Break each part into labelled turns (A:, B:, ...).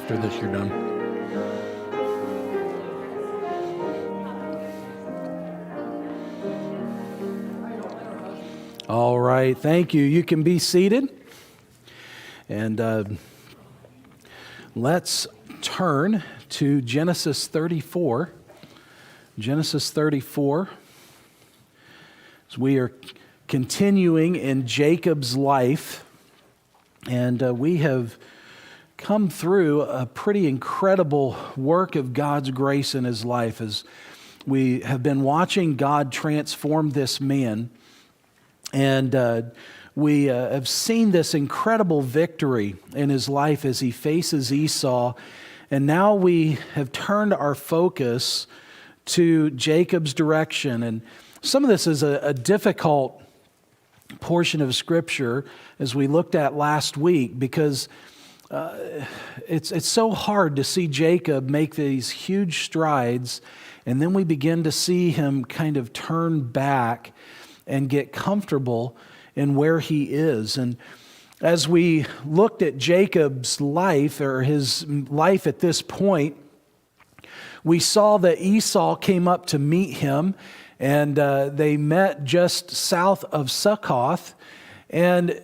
A: after this you're done. All right, thank you. You can be seated. And let's turn to Genesis 34. Genesis 34. As we are continuing in Jacob's life, and we have come through a pretty incredible work of God's grace in his life as we have been watching God transform this man. And we have seen this incredible victory in his life as he faces Esau. And now we have turned our focus to Jacob's direction. And some of this is a difficult portion of Scripture as we looked at last week, because it's so hard to see Jacob make these huge strides, and then we begin to see him kind of turn back and get comfortable in where he is. And as we looked at Jacob's life, or his life at this point, we saw that Esau came up to meet him, and they met just south of Succoth. And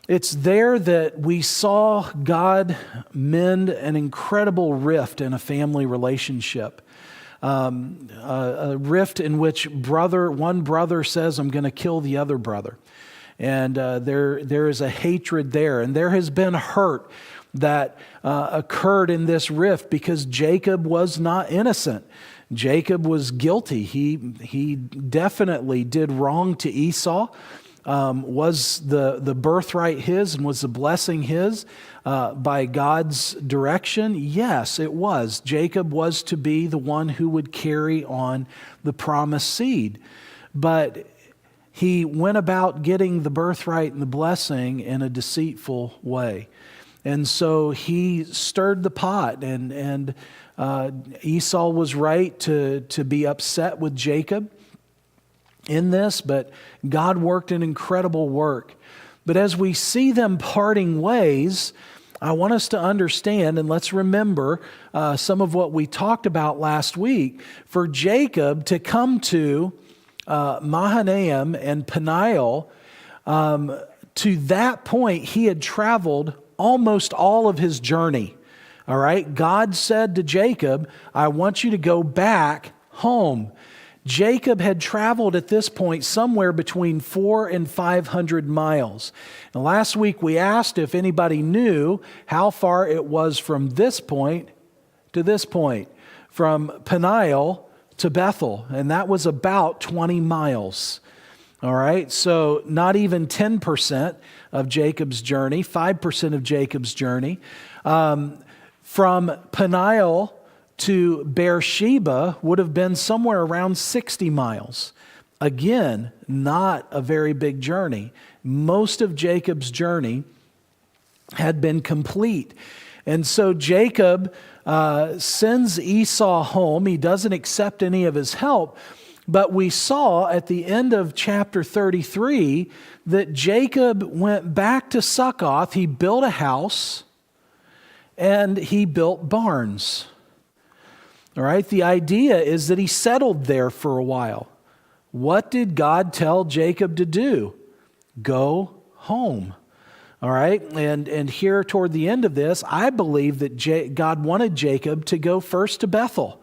A: it's there that we saw God mend an incredible rift in a family relationship. A rift in which one brother says, I'm going to kill the other brother. And there is a hatred there. And there has been hurt that occurred in this rift because Jacob was not innocent. Jacob was guilty. He definitely did wrong to Esau. Was the birthright his, and was the blessing his by God's direction? Yes, it was. Jacob was to be the one who would carry on the promised seed. But he went about getting the birthright and the blessing in a deceitful way. And so he stirred the pot, and Esau was right to be upset with Jacob in this, but God worked an incredible work. But as we see them parting ways, I want us to understand, and let's remember some of what we talked about last week. For Jacob to come to Mahanaim and Peniel, to that point he had traveled almost all of his journey. All right, God said to Jacob, I want you to go back home. Jacob had traveled at this point somewhere between 400 and 500 miles. And last week we asked if anybody knew how far it was from this point to this point, from Peniel to Bethel, and that was about 20 miles. All right, so not even 10% of Jacob's journey, 5% of Jacob's journey. From Peniel to Beersheba would have been somewhere around 60 miles. Again, not a very big journey. Most of Jacob's journey had been complete. And so Jacob sends Esau home. He doesn't accept any of his help. But we saw at the end of chapter 33 that Jacob went back to Succoth. He built a house and he built barns. All right, the idea is that he settled there for a while. What did God tell Jacob to do? Go home. All right, and here toward the end of this, I believe that God wanted Jacob to go first to Bethel.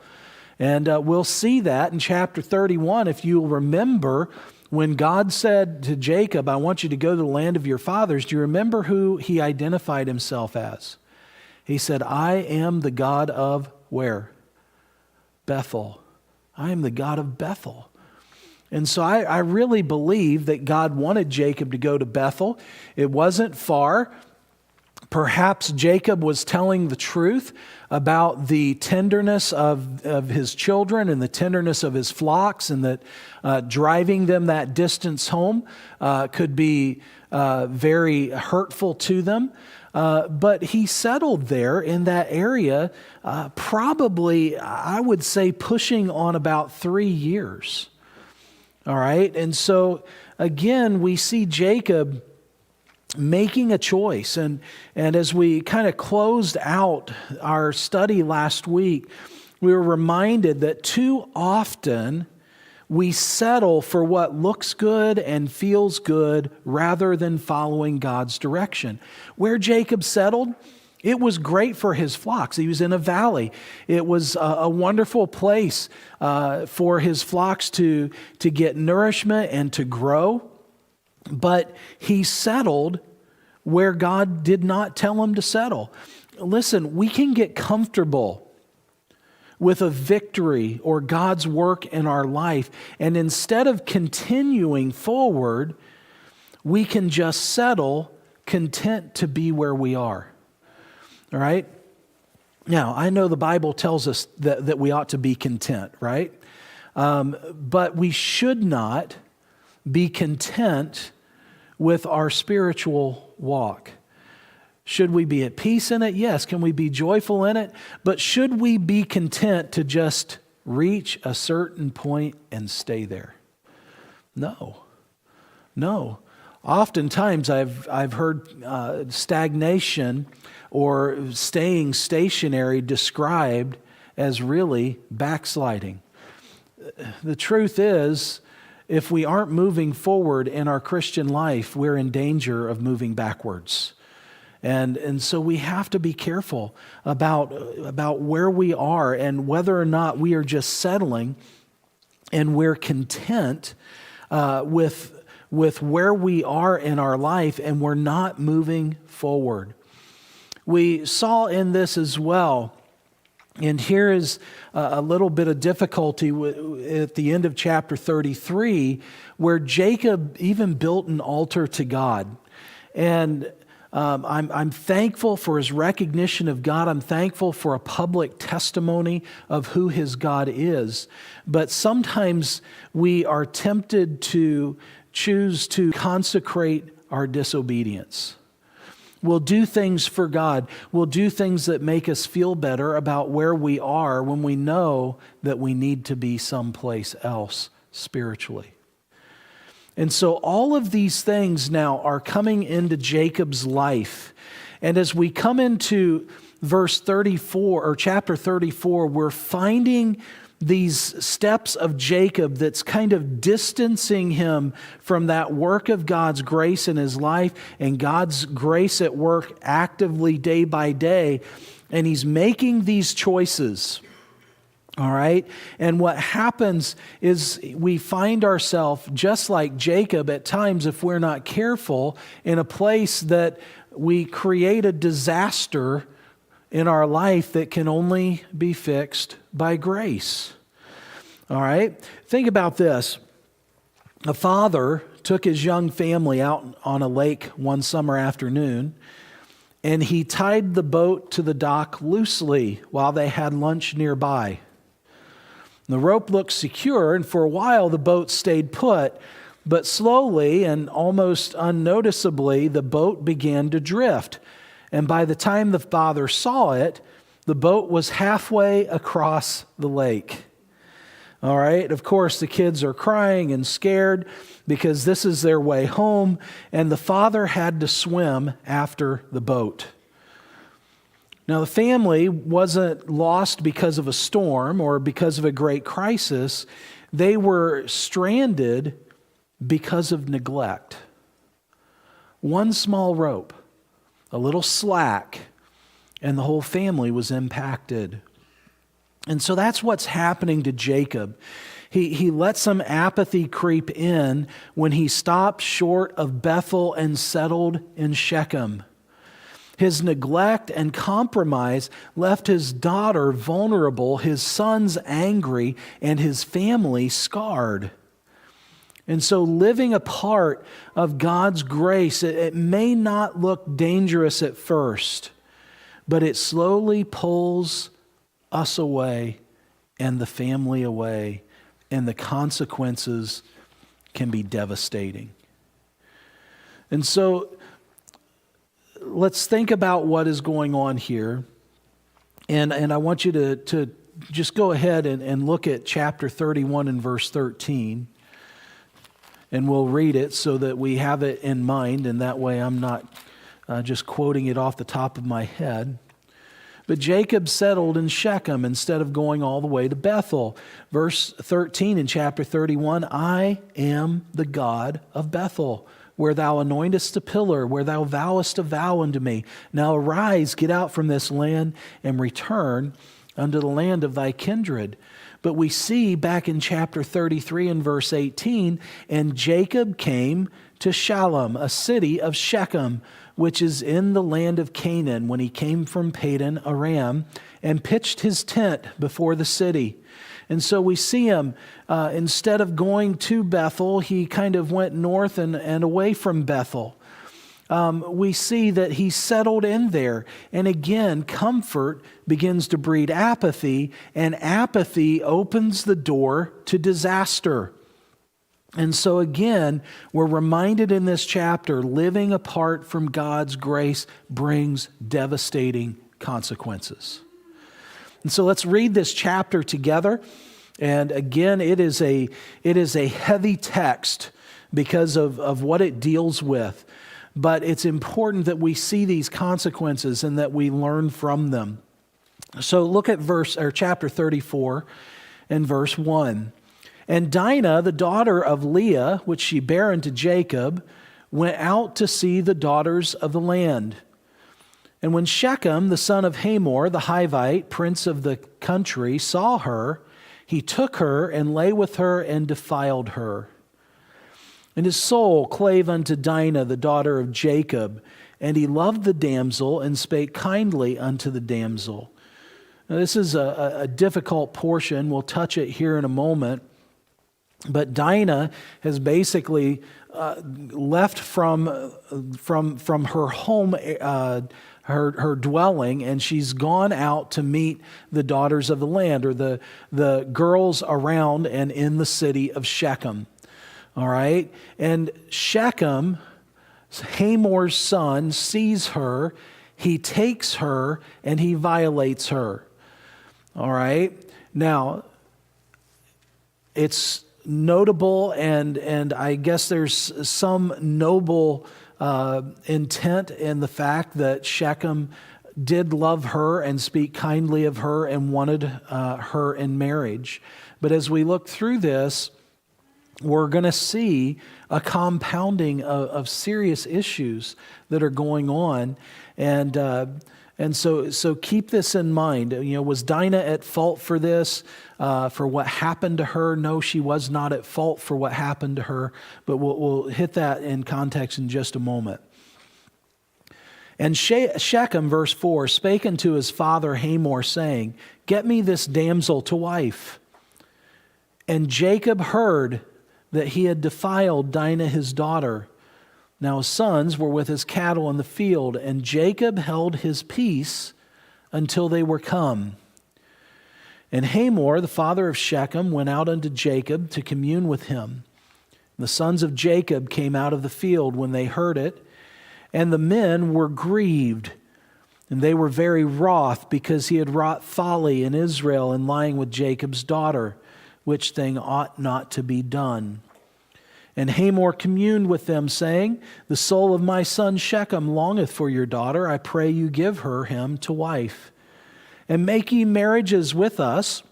A: And we'll see that in chapter 31. If you'll remember, when God said to Jacob, I want you to go to the land of your fathers, do you remember who he identified himself as? He said, I am the God of where? Bethel. I am the God of Bethel. And so I really believe that God wanted Jacob to go to Bethel. It wasn't far. Perhaps Jacob was telling the truth about the tenderness of his children and the tenderness of his flocks, and that driving them that distance home could be very hurtful to them. But he settled there in that area, probably, I would say, pushing on about 3 years. All right, and so again, we see Jacob making a choice. And as we kind of closed out our study last week, we were reminded that too often we settle for what looks good and feels good rather than following God's direction. Where Jacob settled, it was great for his flocks. He was in a valley. It was a wonderful place for his flocks to get nourishment and to grow. But he settled where God did not tell him to settle. Listen, we can get comfortable with a victory or God's work in our life, and instead of continuing forward, we can just settle, content to be where we are. All right? Now, I know the Bible tells us that we ought to be content, right? But we should not be content with our spiritual walk. Should we be at peace in it? Yes. Can we be joyful in it? But should we be content to just reach a certain point and stay there? No. Oftentimes I've heard stagnation or staying stationary described as really backsliding. The truth is, if we aren't moving forward in our Christian life, we're in danger of moving backwards. And so we have to be careful about where we are and whether or not we are just settling and we're content with where we are in our life and we're not moving forward. We saw in this as well, and here is a little bit of difficulty at the end of chapter 33, where Jacob even built an altar to God. And I'm thankful for his recognition of God. I'm thankful for a public testimony of who his God is. But sometimes we are tempted to choose to consecrate our disobedience. We'll do things for God. We'll do things that make us feel better about where we are when we know that we need to be someplace else spiritually. And so all of these things now are coming into Jacob's life. And as we come into verse 34 or chapter 34, we're finding these steps of Jacob that's kind of distancing him from that work of God's grace in his life and God's grace at work actively day by day. And he's making these choices. All right? And what happens is we find ourselves, just like Jacob at times, if we're not careful, in a place that we create a disaster in our life that can only be fixed by grace. All right? Think about this. A father took his young family out on a lake one summer afternoon, and he tied the boat to the dock loosely while they had lunch nearby. The rope looked secure, and for a while the boat stayed put, but slowly and almost unnoticeably, the boat began to drift. And by the time the father saw it, the boat was halfway across the lake. All right, of course, the kids are crying and scared because this is their way home, and the father had to swim after the boat. Now, the family wasn't lost because of a storm or because of a great crisis. They were stranded because of neglect. One small rope, a little slack, and the whole family was impacted. And so that's what's happening to Jacob. He let some apathy creep in when he stopped short of Bethel and settled in Shechem. His neglect and compromise left his daughter vulnerable, his sons angry, and his family scarred. And so living a part of God's grace, it may not look dangerous at first, but it slowly pulls us away and the family away, and the consequences can be devastating. And so let's think about what is going on here. And I want you to just go ahead and look at chapter 31 and verse 13. And we'll read it so that we have it in mind, and that way I'm not just quoting it off the top of my head. But Jacob settled in Shechem instead of going all the way to Bethel. Verse 13 in chapter 31, I am the God of Bethel, where thou anointest a pillar, where thou vowest a vow unto me. Now arise, get out from this land, and return unto the land of thy kindred. But we see back in chapter 33 and verse 18, and Jacob came to Shalem, a city of Shechem, which is in the land of Canaan, when he came from Padan Aram, and pitched his tent before the city. And so we see him, instead of going to Bethel, he kind of went north and away from Bethel. We see that he settled in there. And again, comfort begins to breed apathy, and apathy opens the door to disaster. And so again, we're reminded in this chapter, living apart from God's grace brings devastating consequences. And so let's read this chapter together. And again, it is a heavy text because of what it deals with. But it's important that we see these consequences and that we learn from them. So look at chapter 34 and verse 1. And Dinah, the daughter of Leah, which she bare unto Jacob, went out to see the daughters of the land. And when Shechem, the son of Hamor, the Hivite, prince of the country, saw her, he took her and lay with her and defiled her. And his soul clave unto Dinah, the daughter of Jacob, and he loved the damsel and spake kindly unto the damsel. Now, this is a difficult portion. We'll touch it here in a moment. But Dinah has basically left from her home, her dwelling, and she's gone out to meet the daughters of the land, or the girls around and in the city of Shechem. All right? And Shechem, Hamor's son, sees her, he takes her, and he violates her. All right? Now, it's notable, and I guess there's some noble intent in the fact that Shechem did love her and speak kindly of her and wanted her in marriage. But as we look through this, we're going to see a compounding of serious issues that are going on, and so keep this in mind. You know, was Dinah at fault for this, for what happened to her? No, she was not at fault for what happened to her, but we'll hit that in context in just a moment. And Shechem, verse 4, spake unto his father Hamor, saying, Get me this damsel to wife. And Jacob heard that he had defiled Dinah his daughter. Now his sons were with his cattle in the field, and Jacob held his peace until they were come. And Hamor, the father of Shechem, went out unto Jacob to commune with him. The sons of Jacob came out of the field when they heard it, and the men were grieved, and they were very wroth, because he had wrought folly in Israel in lying with Jacob's daughter, which thing ought not to be done. And Hamor communed with them, saying, The soul of my son Shechem longeth for your daughter. I pray you give him to wife. And make ye marriages with us,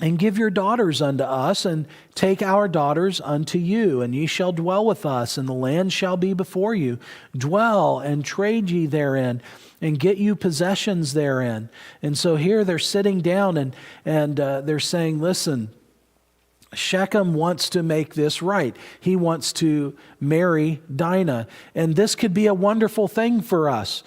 A: and give your daughters unto us, and take our daughters unto you, and ye shall dwell with us, and the land shall be before you. Dwell and trade ye therein, and get you possessions therein. And so here they're sitting down, and they're saying, listen, Shechem wants to make this right. He wants to marry Dinah. And this could be a wonderful thing for us.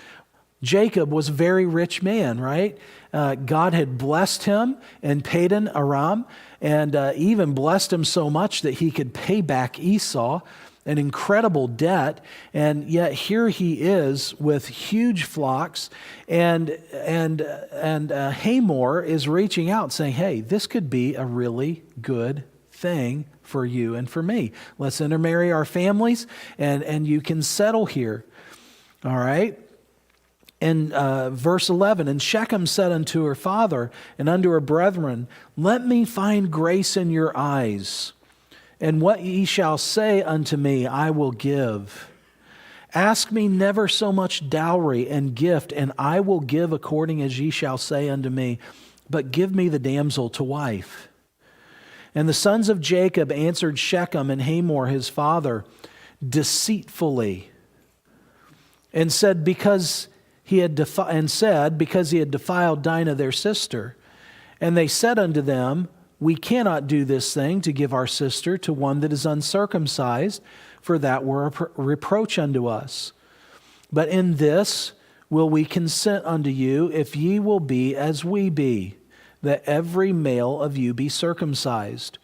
A: Jacob was a very rich man, right? God had blessed him in Padan Aram, and even blessed him so much that he could pay back Esau, an incredible debt. And yet here he is with huge flocks, and Hamor is reaching out saying, hey, this could be a really good thing for you and for me. Let's intermarry our families, and you can settle here. All right? In verse 11, And Shechem said unto her father and unto her brethren, Let me find grace in your eyes, and what ye shall say unto me, I will give. Ask me never so much dowry and gift, and I will give according as ye shall say unto me, but give me the damsel to wife. And the sons of Jacob answered Shechem and Hamor his father deceitfully, and said, because he had defiled Dinah their sister. And they said unto them, we cannot do this thing to give our sister to one that is uncircumcised, for that were a reproach unto us. But in this will we consent unto you, if ye will be as we be, that every male of you be circumcised.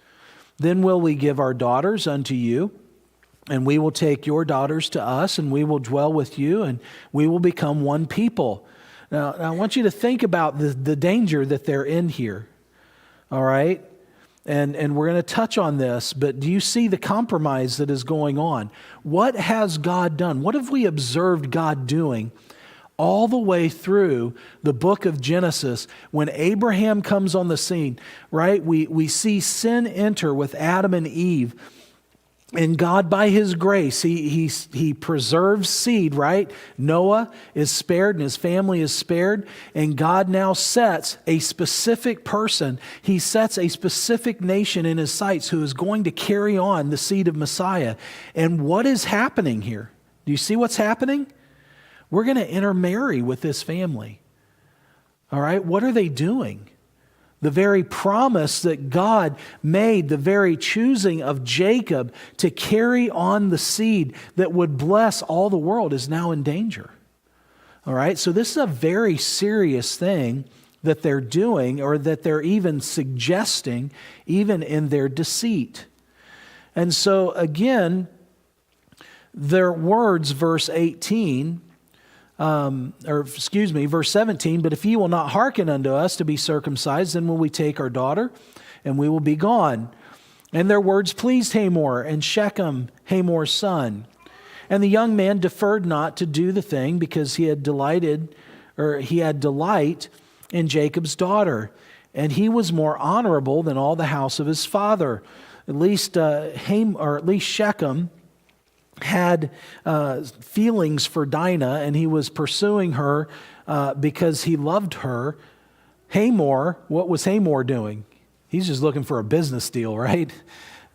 A: Then will we give our daughters unto you, and we will take your daughters to us, and we will dwell with you, and we will become one people. Now I want you to think about the danger that they're in here. All right? And we're going to touch on this, but do you see the compromise that is going on? What has God done? What have we observed God doing all the way through the book of Genesis? When Abraham comes on the scene, right? We see sin enter with Adam and Eve. And God, by His grace, He preserves seed, right? Noah is spared and his family is spared. And God now sets a specific person. He sets a specific nation in His sights who is going to carry on the seed of Messiah. And what is happening here? Do you see what's happening? We're going to intermarry with this family. All right? What are they doing? The very promise that God made, the very choosing of Jacob to carry on the seed that would bless all the world, is now in danger. All right, so this is a very serious thing that they're doing, or that they're even suggesting, even in their deceit. And so again, their words, verse 18, verse 17, but if ye will not hearken unto us to be circumcised, then will we take our daughter, and we will be gone. And their words pleased Hamor and Shechem, Hamor's son. And the young man deferred not to do the thing, because he had delight in Jacob's daughter, and he was more honorable than all the house of his father. At least Shechem had feelings for Dinah, and he was pursuing her because he loved her. Hamor, what was Hamor doing? He's just looking for a business deal, right?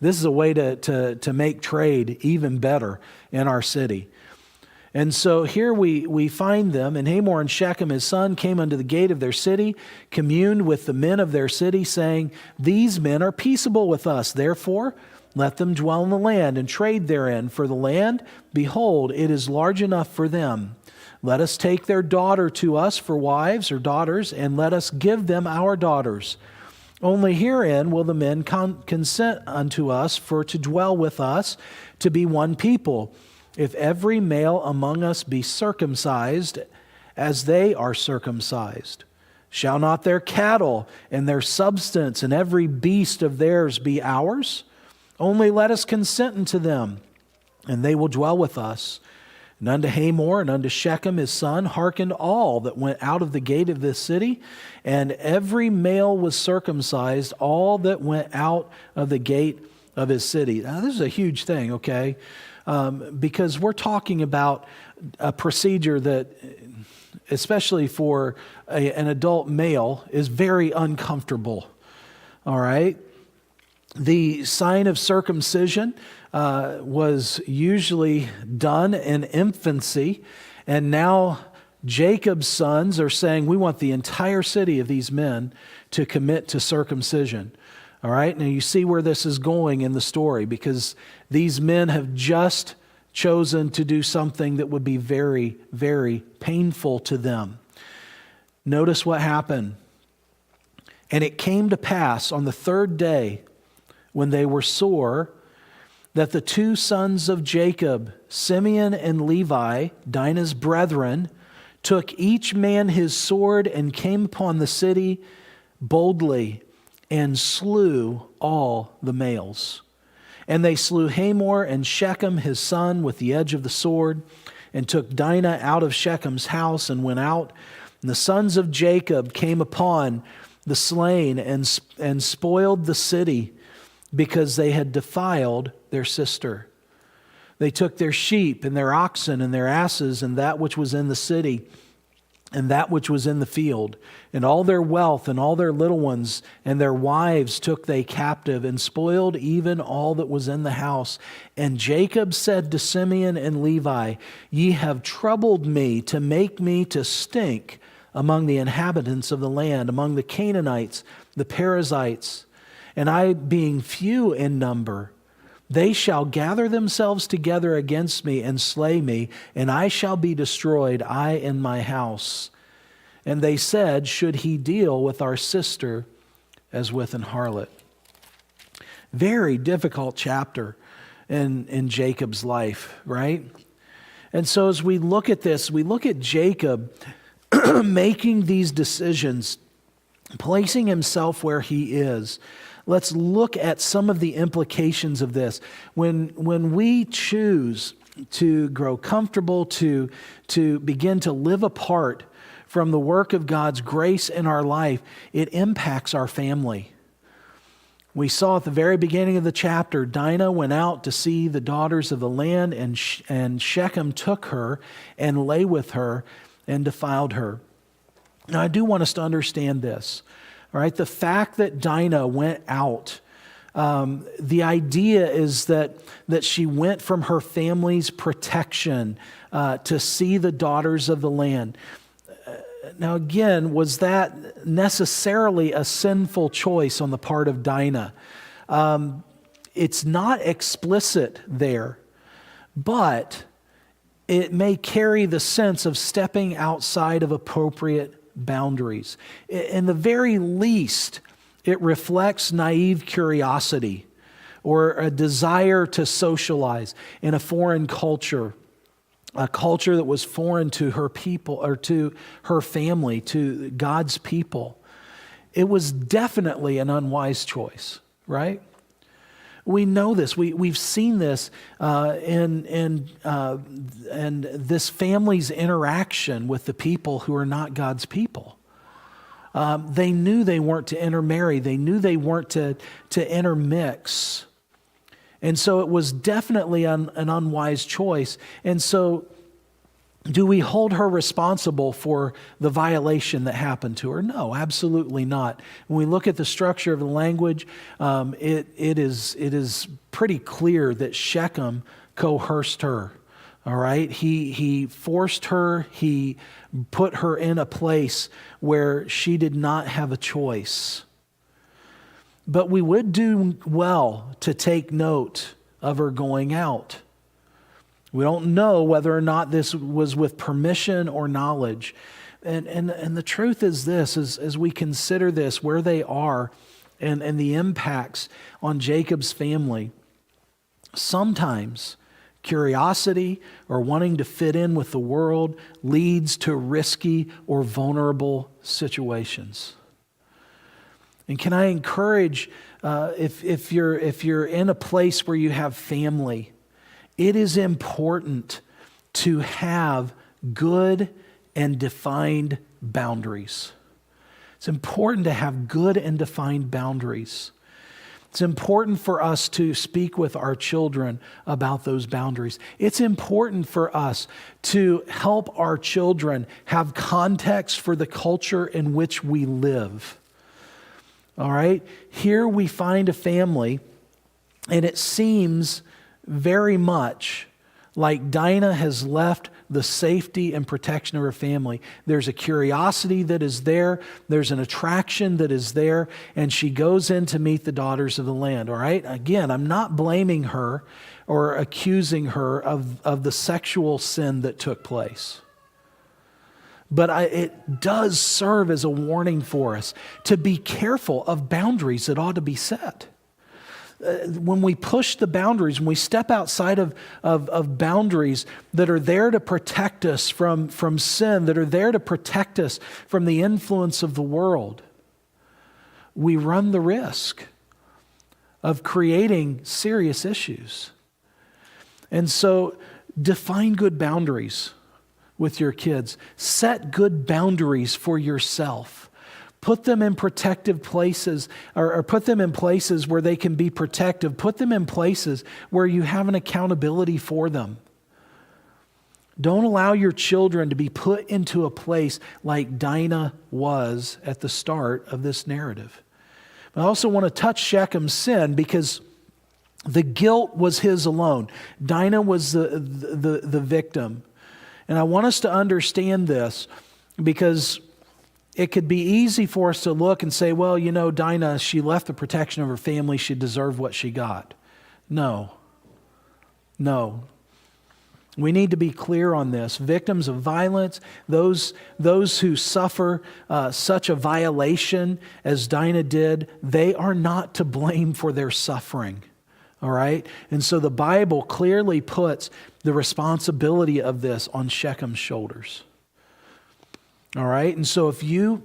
A: This is a way to make trade even better in our city. And so here we find them, and Hamor and Shechem his son came unto the gate of their city, communed with the men of their city, saying, these men are peaceable with us, therefore let them dwell in the land and trade therein. For the land, behold, it is large enough for them. Let us take their daughter to us for wives or daughters, and let us give them our daughters. Only herein will the men consent unto us for to dwell with us, to be one people. If every male among us be circumcised, as they are circumcised, shall not their cattle and their substance and every beast of theirs be ours? Only let us consent unto them, and they will dwell with us. And unto Hamor and unto Shechem his son hearkened all that went out of the gate of this city, and every male was circumcised, all that went out of the gate of his city. Now this is a huge thing, okay? Because we're talking about a procedure that, especially for an adult male, is very uncomfortable, all right? The sign of circumcision was usually done in infancy, and now Jacob's sons are saying, we want the entire city of these men to commit to circumcision. All right, now you see where this is going in the story, because these men have just chosen to do something that would be very, very painful to them. Notice what happened. And it came to pass on the third day, when they were sore, that the two sons of Jacob, Simeon and Levi, Dinah's brethren, took each man his sword and came upon the city boldly and slew all the males. And they slew Hamor and Shechem his son with the edge of the sword, and took Dinah out of Shechem's house and went out. And the sons of Jacob came upon the slain and spoiled the city. because they had defiled their sister. They took their sheep and their oxen and their asses and that which was in the city and that which was in the field, and all their wealth and all their little ones and their wives took they captive, and spoiled even all that was in the house. And Jacob said to Simeon and Levi, Ye have troubled me to make me to stink among the inhabitants of the land, among the Canaanites, the Perizzites, and I being few in number. They shall gather themselves together against me and slay me, and I shall be destroyed, I and my house. And they said, Should he deal with our sister as with an harlot? Very difficult chapter in Jacob's life, right? And so as we look at this, we look at Jacob making these decisions, placing himself where he is. Let's look at some of the implications of this. When we choose to grow comfortable, to begin to live apart from the work of God's grace in our life, it impacts our family. We saw at the very beginning of the chapter, Dinah went out to see the daughters of the land, and Shechem took her and lay with her and defiled her. Now, I do want us to understand this. All right, the fact that Dinah went out, the idea is that she went from her family's protection to see the daughters of the land. Now again, was that necessarily a sinful choice on the part of Dinah? It's not explicit there, but it may carry the sense of stepping outside of appropriate boundaries. In the very least, it reflects naive curiosity or a desire to socialize in a foreign culture, a culture that was foreign to her people or to her family, to God's people. It was definitely an unwise choice, right? We know this. We've seen this in this family's interaction with the people who are not God's people. They knew they weren't to intermarry. They knew they weren't to intermix. And so it was definitely an unwise choice. And so do we hold her responsible for the violation that happened to her? No, absolutely not. When we look at the structure of the language, it is pretty clear that Shechem coerced her. All right, he forced her. He put her in a place where she did not have a choice. But we would do well to take note of her going out. We don't know whether or not this was with permission or knowledge. And the truth is this, as we consider this, where they are and the impacts on Jacob's family, sometimes curiosity or wanting to fit in with the world leads to risky or vulnerable situations. And can I encourage, if you're in a place where you have family, it is important to have good and defined boundaries. It's important to have good and defined boundaries. It's important for us to speak with our children about those boundaries. It's important for us to help our children have context for the culture in which we live. All right? Here we find a family, and it seems very much like Dinah has left the safety and protection of her family. There's a curiosity that is there. There's an attraction that is there. And she goes in to meet the daughters of the land. All right? Again, I'm not blaming her or accusing her of the sexual sin that took place. But it does serve as a warning for us to be careful of boundaries that ought to be set. When we push the boundaries, when we step outside of boundaries that are there to protect us from sin, that are there to protect us from the influence of the world, we run the risk of creating serious issues. And so define good boundaries with your kids. Set good boundaries for yourself. Put them in protective places, or put them in places where they can be protective. Put them in places where you have an accountability for them. Don't allow your children to be put into a place like Dinah was at the start of this narrative. I also want to touch Shechem's sin because the guilt was his alone. Dinah was the victim. And I want us to understand this because it could be easy for us to look and say, well, you know, Dinah, she left the protection of her family. She deserved what she got. No. We need to be clear on this. Victims of violence, those who suffer such a violation as Dinah did, they are not to blame for their suffering. All right? And so the Bible clearly puts the responsibility of this on Shechem's shoulders. All right? And so if you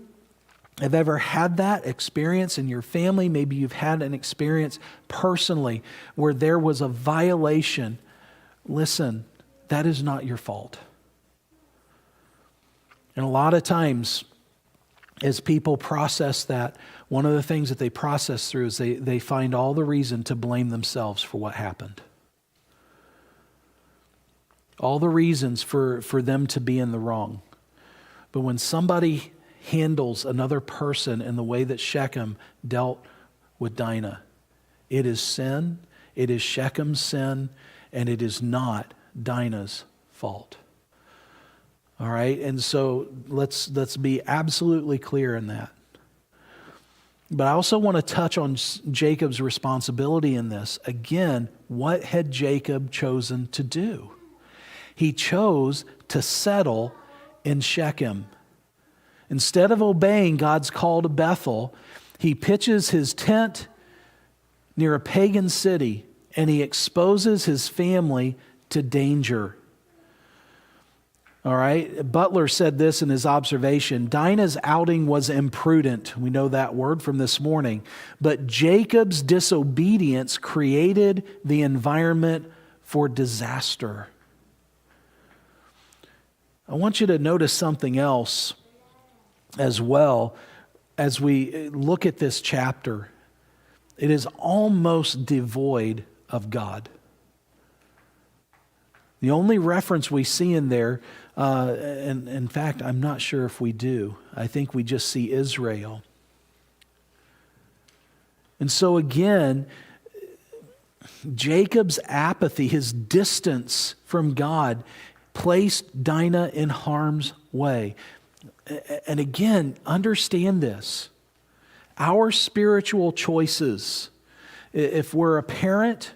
A: have ever had that experience in your family, maybe you've had an experience personally where there was a violation, listen, that is not your fault. And a lot of times, as people process that, one of the things that they process through is they find all the reason to blame themselves for what happened. All the reasons for them to be in the wrong. But when somebody handles another person in the way that Shechem dealt with Dinah, it is sin, it is Shechem's sin, and it is not Dinah's fault. All right? And so let's be absolutely clear in that. But I also want to touch on Jacob's responsibility in this. Again, what had Jacob chosen to do? He chose to settle in Shechem. Instead of obeying God's call to Bethel, he pitches his tent near a pagan city and he exposes his family to danger. All right? Butler said this in his observation: Dinah's outing was imprudent. We know that word from this morning. But Jacob's disobedience created the environment for disaster. I want you to notice something else as well as we look at this chapter. It is almost devoid of God. The only reference we see in there, and in fact, I'm not sure if we do. I think we just see Israel. And so again, Jacob's apathy, his distance from God, placed Dinah in harm's way. And again, understand this. Our spiritual choices, if we're a parent,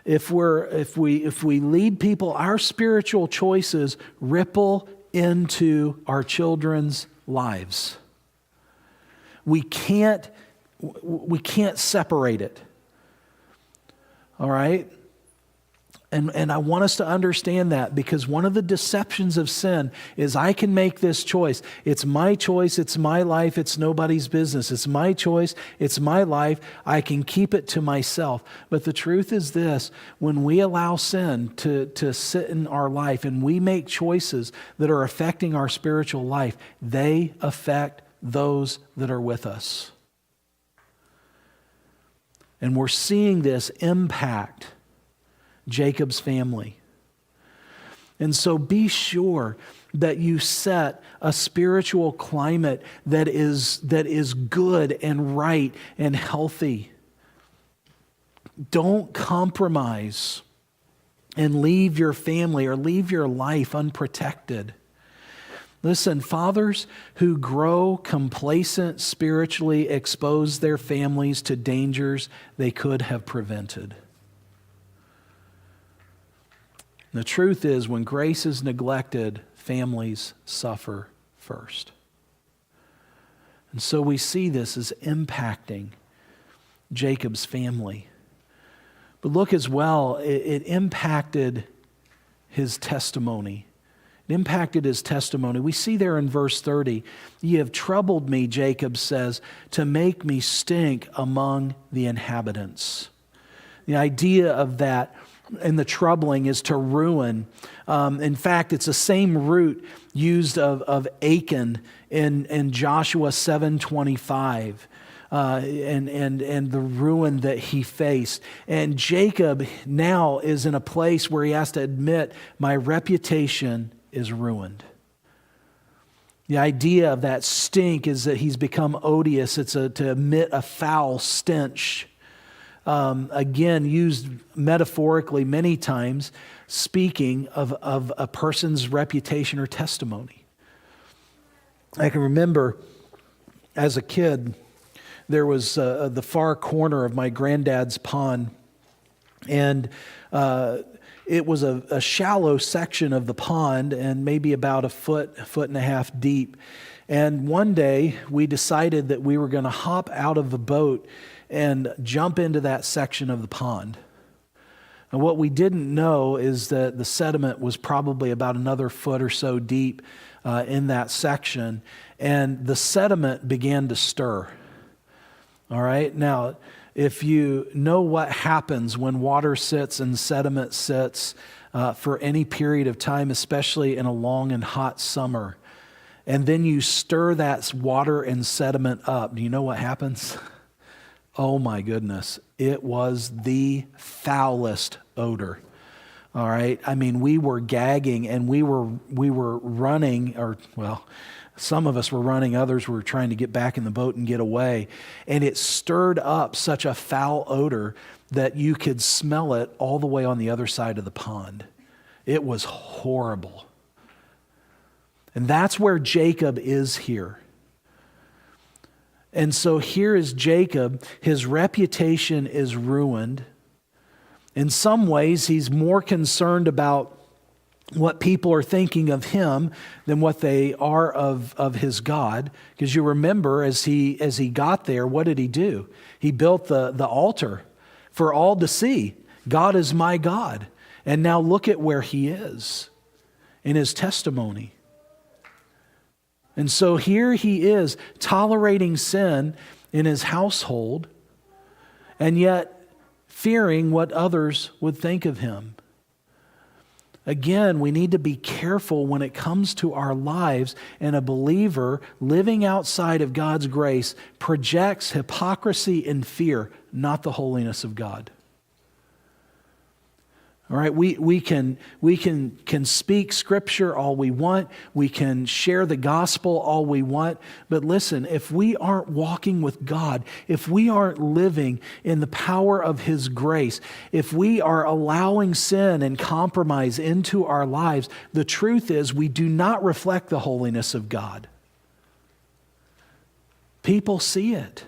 A: if we lead people, our spiritual choices ripple into our children's lives. We can't separate it. All right? And I want us to understand that, because one of the deceptions of sin is I can make this choice. It's my choice. It's my life. It's nobody's business. It's my choice. It's my life. I can keep it to myself. But the truth is this: when we allow sin to sit in our life and we make choices that are affecting our spiritual life, they affect those that are with us. And we're seeing this impact Jacob's family. And so be sure that you set a spiritual climate that is good and right and healthy. Don't compromise and leave your family or leave your life unprotected. Listen, fathers who grow complacent spiritually expose their families to dangers they could have prevented. The truth is, when grace is neglected, families suffer first. And so we see this as impacting Jacob's family. But look as well, it impacted his testimony. It impacted his testimony. We see there in verse 30, "Ye have troubled me," Jacob says, "to make me stink among the inhabitants." The idea of that and the troubling is to ruin. In fact, it's the same root used of Achan in Joshua 7:25. And the ruin that he faced. And Jacob now is in a place where he has to admit, my reputation is ruined. The idea of that stink is that he's become odious. It's to emit a foul stench. Again, used metaphorically many times, speaking of a person's reputation or testimony. I can remember as a kid, there was the far corner of my granddad's pond, and it was a shallow section of the pond and maybe about a foot and a half deep. And one day we decided that we were going to hop out of the boat and jump into that section of the pond. And what we didn't know is that the sediment was probably about another foot or so deep in that section, and the sediment began to stir. All right, now, if you know what happens when water sits and sediment sits for any period of time, especially in a long and hot summer, and then you stir that water and sediment up, do you know what happens? Oh my goodness, it was the foulest odor. All right, I mean, we were gagging and we were running, or well, some of us were running, others were trying to get back in the boat and get away. And it stirred up such a foul odor that you could smell it all the way on the other side of the pond. It was horrible. And that's where Jacob is here. And so here is Jacob. His reputation is ruined. In some ways, he's more concerned about what people are thinking of him than what they are of his God. Because you remember, as he got there, what did he do? He built the altar for all to see. God is my God. And now look at where he is in his testimony. And so here he is, tolerating sin in his household, and yet fearing what others would think of him. Again, we need to be careful when it comes to our lives, and a believer living outside of God's grace projects hypocrisy and fear, not the holiness of God. All right, we can speak Scripture all we want. We can share the gospel all we want. But listen, if we aren't walking with God, if we aren't living in the power of His grace, if we are allowing sin and compromise into our lives, the truth is we do not reflect the holiness of God. People see it.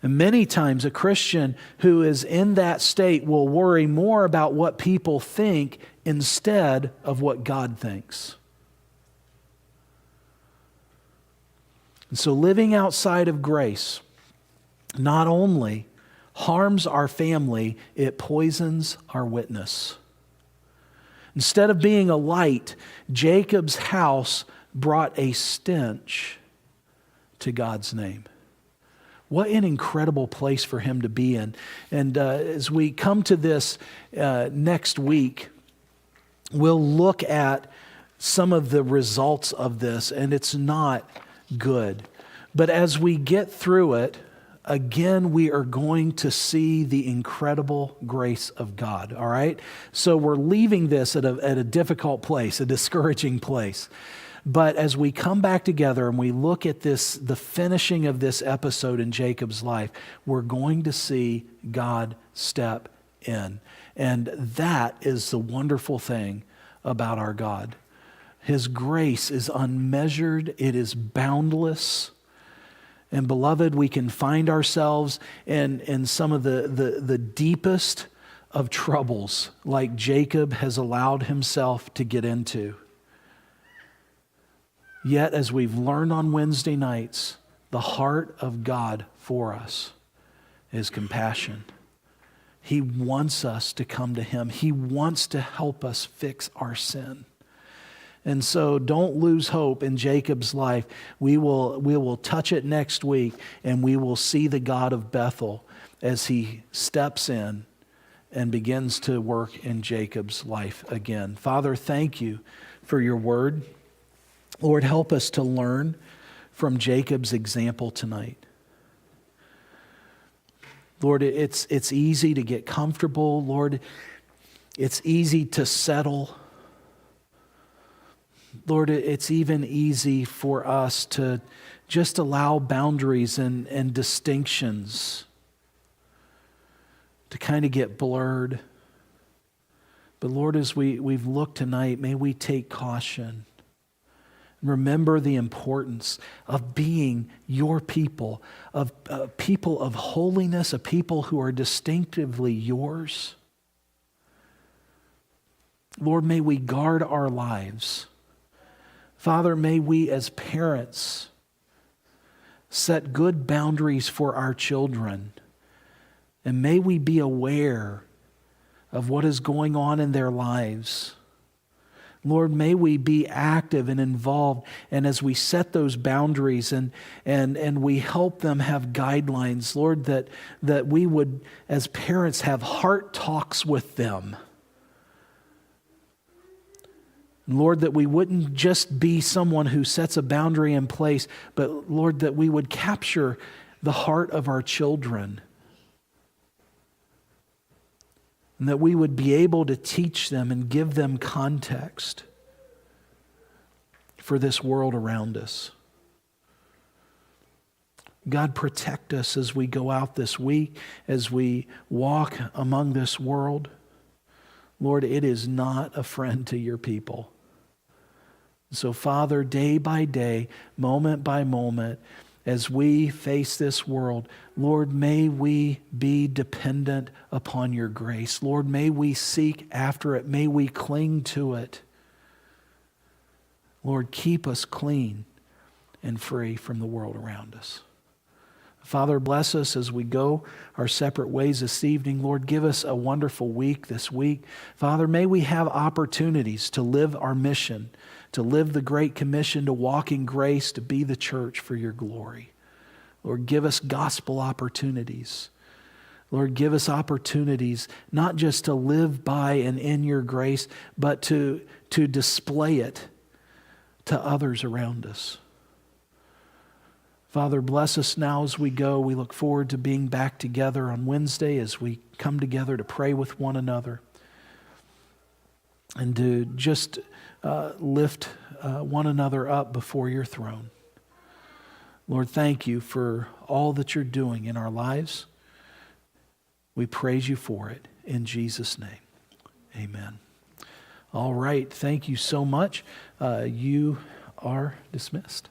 A: And many times a Christian who is in that state will worry more about what people think instead of what God thinks. And so living outside of grace not only harms our family, it poisons our witness. Instead of being a light, Jacob's house brought a stench to God's name. What an incredible place for him to be in. And as we come to this next week, we'll look at some of the results of this, and it's not good. But as we get through it, again, we are going to see the incredible grace of God, all right? So we're leaving this at a difficult place, a discouraging place. But as we come back together and we look at this, the finishing of this episode in Jacob's life, we're going to see God step in. And that is the wonderful thing about our God. His grace is unmeasured. It is boundless. And beloved, we can find ourselves in some of the deepest of troubles like Jacob has allowed himself to get into. Yet, as we've learned on Wednesday nights, the heart of God for us is compassion. He wants us to come to Him. He wants to help us fix our sin. And so don't lose hope in Jacob's life. We will touch it next week, and we will see the God of Bethel as he steps in and begins to work in Jacob's life again. Father, thank you for your word. Lord, help us to learn from Jacob's example tonight. Lord, it's easy to get comfortable. Lord, it's easy to settle. Lord, it's even easy for us to just allow boundaries and distinctions to kind of get blurred. But Lord, as we've looked tonight, may we take caution. Remember the importance of being your people, of people of holiness, a people who are distinctively yours. Lord, may we guard our lives. Father, may we as parents set good boundaries for our children. And may we be aware of what is going on in their lives. Lord, may we be active and involved, and as we set those boundaries and we help them have guidelines, Lord, that we would, as parents, have heart talks with them. Lord, that we wouldn't just be someone who sets a boundary in place, but Lord, that we would capture the heart of our children. And that we would be able to teach them and give them context for this world around us. God, protect us as we go out this week, as we walk among this world. Lord, it is not a friend to your people. So, Father, day by day, moment by moment, as we face this world, Lord, may we be dependent upon your grace. Lord, may we seek after it. May we cling to it. Lord, keep us clean and free from the world around us. Father, bless us as we go our separate ways this evening. Lord, give us a wonderful week this week. Father, may we have opportunities to live our mission, to live the Great Commission, to walk in grace, to be the church for your glory. Lord, give us gospel opportunities. Lord, give us opportunities not just to live by and in your grace, but to display it to others around us. Father, bless us now as we go. We look forward to being back together on Wednesday as we come together to pray with one another and to just lift one another up before your throne. Lord, thank you for all that you're doing in our lives. We praise you for it in Jesus' name. Amen. All right. Thank you so much. You are dismissed.